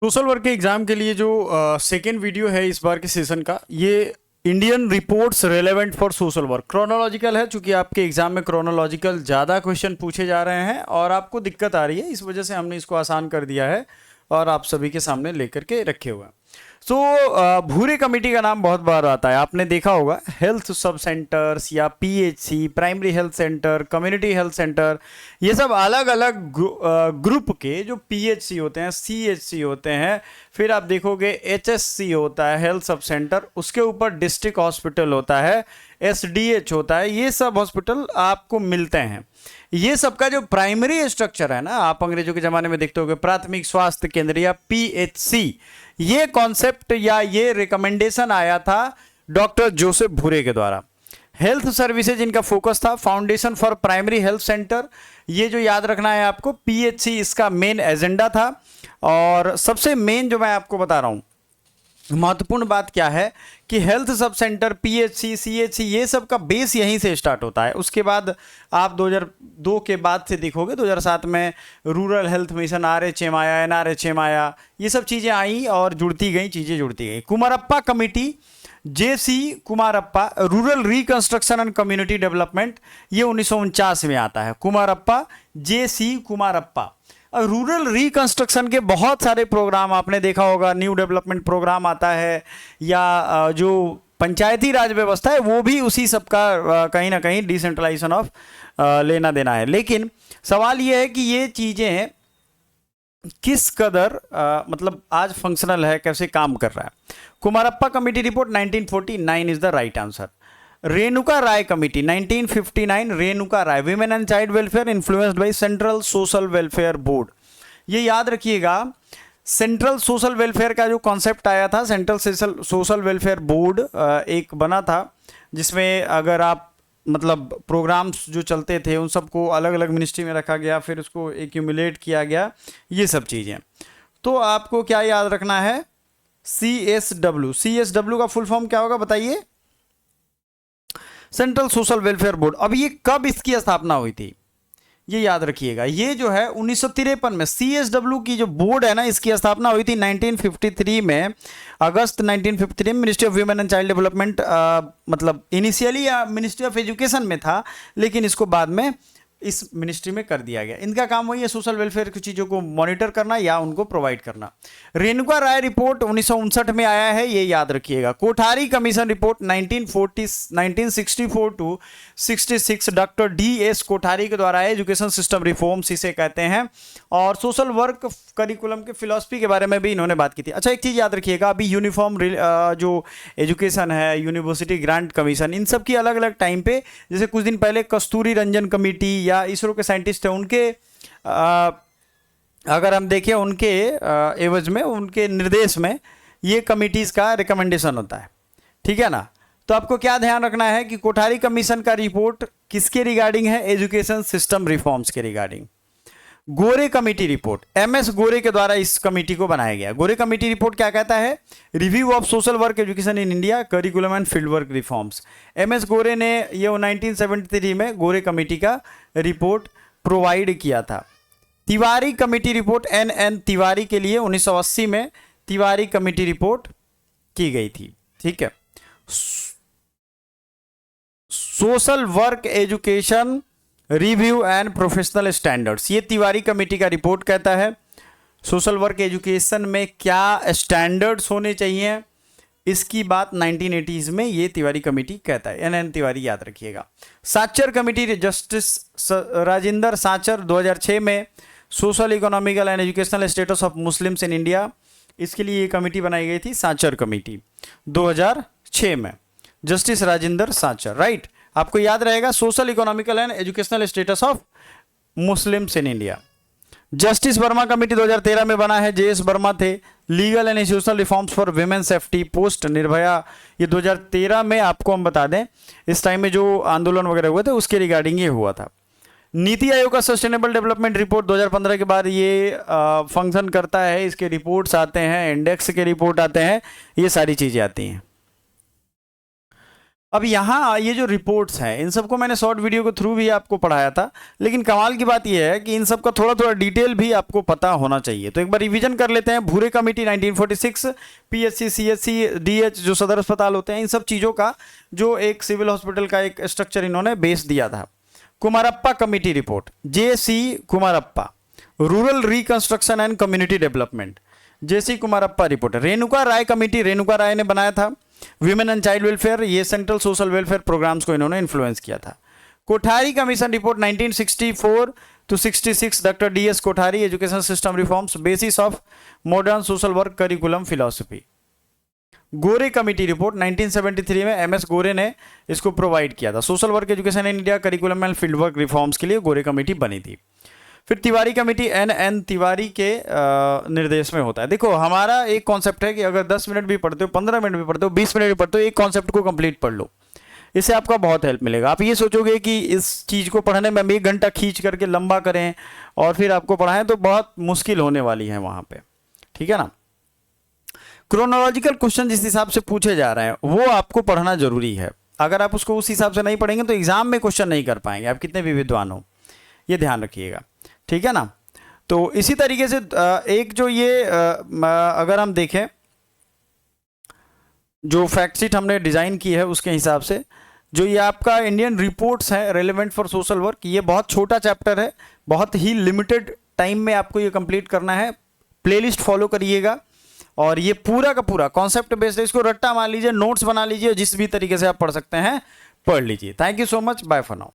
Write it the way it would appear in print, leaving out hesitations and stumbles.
Social work के exam के लिए जो सेकेंड वीडियो है इस बार के सेशन का, ये Indian reports relevant for social work chronological है। चूंकि आपके एग्जाम में क्रोनोलॉजिकल ज़्यादा क्वेश्चन पूछे जा रहे हैं और आपको दिक्कत आ रही है, इस वजह से हमने इसको आसान कर दिया है और आप सभी के सामने लेकर के रखे हुए हैं। तो भूरे कमेटी का नाम बहुत बार आता है, आपने देखा होगा। हेल्थ सब सेंटर्स या PHC, primary health centre, community health centre, ये सब अलग अलग ग्रुप के जो पीएचसी होते हैं, सीएचसी होते हैं, फिर आप देखोगे एचएससी होता है हेल्थ सब सेंटर, उसके ऊपर डिस्ट्रिक्ट हॉस्पिटल होता है, एसडीएच होता है, ये सब हॉस्पिटल आपको मिलते हैं। ये सबका जो प्राइमरी स्ट्रक्चर है ना, आप अंग्रेजों के ज़माने में देखते होगे प्राथमिक स्वास्थ्य केंद्र या पीएचसी, ये कॉन्सेप्ट या ये रिकमेंडेशन आया था डॉक्टर जोसेफ भूरे के द्वारा। हेल्थ सर्विसेज इनका फोकस था, foundation for primary health centre, ये जो याद रखना है आपको, पीएचसी इसका मेन एजेंडा था। और सबसे मेन जो मैं आपको बता रहा हूँ महत्वपूर्ण बात क्या है कि health sub centre, PHC, CHC, ये सब का बेस यहीं से स्टार्ट होता है। उसके बाद आप 2002 के बाद से देखोगे 2007 में रूरल हेल्थ मिशन, आरएचएम आया, एनआरएचएम आया, ये सब चीज़ें आई और जुड़ती गई, चीज़ें जुड़ती गई। Kumarappa committee, JC Kumarappa, rural reconstruction and community development, ये 1949 में आता है। Kumarappa, JC Kumarappa. Rural reconstruction के बहुत सारे प्रोग्राम आपने देखा होगा, न्यू डेवलपमेंट प्रोग्राम आता है, या जो पंचायती राज व्यवस्था है वो भी उसी सब का कहीं ना कहीं डिसेंट्रलाइजेशन ऑफ लेना देना है। लेकिन सवाल ये है कि ये चीज़ें किस कदर मतलब आज फंक्शनल है, कैसे काम कर रहा है। Kumarappa committee report 1949 is the right answer. Renuka Ray committee 1959, Renuka Ray, women and child welfare influenced by central social welfare board. ये याद रखिएगा, सेंट्रल सोशल वेलफेयर का जो कॉन्सेप्ट आया था, सेंट्रल सोशल वेलफेयर बोर्ड एक बना था, जिसमें अगर आप मतलब प्रोग्राम्स जो चलते थे उन सबको अलग अलग मिनिस्ट्री में रखा गया, फिर उसको एक्यूमुलेट किया गया, ये सब चीज़ें। तो आपको क्या याद रखना है, CSW। CSW का फुल फॉर्म क्या होगा बताइए, सेंट्रल सोशल वेलफेयर बोर्ड। अब ये कब इसकी स्थापना हुई थी ये याद रखिएगा, ये जो है 1953 में CSW की जो बोर्ड है ना, इसकी स्थापना हुई थी 1953 में, अगस्त 1953 में। Ministry of women and child development, मतलब इनिशियली मिनिस्ट्री ऑफ एजुकेशन में था, लेकिन इसको बाद में इस मिनिस्ट्री में कर दिया गया। इनका काम वही है, सोशल वेलफेयर की चीज़ों को मॉनिटर करना या उनको प्रोवाइड करना। रेणुका राय रिपोर्ट 1959 में आया है, ये याद रखिएगा। Kothari commission report 1964 to 66 doctor DS Kothari के द्वारा, एजुकेशन सिस्टम रिफॉर्म्स इसे कहते हैं। और सोशल वर्क करिकुलम के फिलॉसफी के बारे में भी इन्होंने बात की थी। अच्छा, एक चीज़ याद रखिएगा, अभी यूनिफॉर्म जो एजुकेशन है, यूनिवर्सिटी ग्रांट कमीशन, इन सब की अलग अलग टाइम पे, जैसे कुछ दिन पहले कस्तूरी रंजन कमेटी या इसरो के साइंटिस्ट थे, उनके अगर हम देखें उनके एवज में, उनके निर्देश में ये कमिटीज़ का रिकमेंडेशन होता है, ठीक है ना। तो आपको क्या ध्यान रखना है कि कोठारी कमीशन का रिपोर्ट किसके रिगार्डिंग है, एजुकेशन सिस्टम रिफॉर्म्स के रिगार्डिंग। गोरे कमेटी रिपोर्ट, MS गोरे के द्वारा इस कमेटी को बनाया गया। गोरे कमेटी रिपोर्ट क्या कहता है, review of social work education in India, curriculum and field work reforms. MS गोरे ने ये 1973 में गोरे कमेटी का रिपोर्ट प्रोवाइड किया था। Tiwari committee report, NN Tiwari के लिए 1980 में तिवारी कमेटी रिपोर्ट की गई थी, ठीक है। Social work education review and professional standards, ये तिवारी कमेटी का रिपोर्ट कहता है सोशल वर्क एजुकेशन में क्या स्टैंडर्ड्स होने चाहिए, इसकी बात 1980s में ये तिवारी कमेटी कहता है। NN तिवारी याद रखिएगा। साचर कमेटी, जस्टिस राजेंद्र साचर 2006 में, social economical and educational status of Muslims in India, इसके लिए ये कमेटी बनाई गई थी, साचर कमेटी 2006 में, जस्टिस राजेंद्र साचर, राइट। आपको याद रहेगा, social economical and educational status of Muslims in India. Justice Verma committee 2013 में बना है, JS वर्मा थे। Legal and institutional reforms for women safety, post Nirbhaya, ये 2013 में, आपको हम बता दें इस टाइम में जो आंदोलन वगैरह हुए थे उसके रिगार्डिंग ये हुआ था। नीति आयोग का सस्टेनेबल डेवलपमेंट रिपोर्ट 2015 के बाद ये फंक्शन करता है, इसके रिपोर्ट्स आते हैं, इंडेक्स के रिपोर्ट आते हैं, ये सारी चीज़ें आती हैं। अब यहाँ ये जो रिपोर्ट्स हैं इन सबको मैंने शॉर्ट वीडियो के थ्रू भी आपको पढ़ाया था, लेकिन कमाल की बात ये है कि इन सब का थोड़ा थोड़ा डिटेल भी आपको पता होना चाहिए। तो एक बार रिवीजन कर लेते हैं। भूरे कमेटी 1946, पीएचसी, सीएचसी, डीएच जो सदर अस्पताल होते हैं, इन सब चीज़ों का जो एक सिविल हॉस्पिटल का एक स्ट्रक्चर इन्होंने बेस दिया था। Kumarappa committee report, JC Kumarappa, rural reconstruction and community development, JC Kumarappa report. Renuka Ray committee, Renuka Ray ने बनाया था। विमेन एंड चाइल्ड वेलफेयर, ये सेंट्रल सोशल वेलफेयर प्रोग्राम्स को इन्होंने इन्फ्लुएंस किया था। Kothari commission report 1964 to 66, doctor DS Kothari, education system reforms, basis of modern social work curriculum philosophy. Gore committee report 1973 में MS Gore ने इसको प्रोवाइड किया था। Social work education in India curriculum and field work reforms के लिए गोरे कमेटी बनी थी। फिर तिवारी कमेटी एन तिवारी के निर्देश में होता है। देखो हमारा एक कॉन्सेप्ट है कि अगर 10 मिनट भी पढ़ते हो, 15 मिनट भी पढ़ते हो, 20 मिनट भी पढ़ते हो, एक कॉन्सेप्ट को कंप्लीट पढ़ लो, इससे आपका बहुत हेल्प मिलेगा। आप ये सोचोगे कि इस चीज़ को पढ़ने में हम 1 घंटा खींच करके लंबा करें और फिर आपको पढ़ाएं, तो बहुत मुश्किल होने वाली है वहाँ पे, ठीक है ना। क्रोनोलॉजिकल क्वेश्चन जिस हिसाब से पूछे जा रहे हैं वो आपको पढ़ना जरूरी है। अगर आप उसको उस हिसाब से नहीं पढ़ेंगे तो एग्जाम में क्वेश्चन नहीं कर पाएंगे, आप कितने भी विद्वान हो, ये ध्यान रखिएगा, ठीक है ना। तो इसी तरीके से एक जो ये अगर हम देखें जो फैक्ट शीट हमने डिज़ाइन की है उसके हिसाब से जो ये आपका इंडियन रिपोर्ट्स है रेलेवेंट फॉर सोशल वर्क, ये बहुत छोटा चैप्टर है, बहुत ही लिमिटेड टाइम में आपको ये कंप्लीट करना है। प्लेलिस्ट फॉलो करिएगा और ये पूरा का पूरा कॉन्सेप्ट बेस्ड है, इसको रट्टा मार लीजिए, नोट्स बना लीजिए, जिस भी तरीके से आप पढ़ सकते हैं पढ़ लीजिए। Thank you so much, bye for now.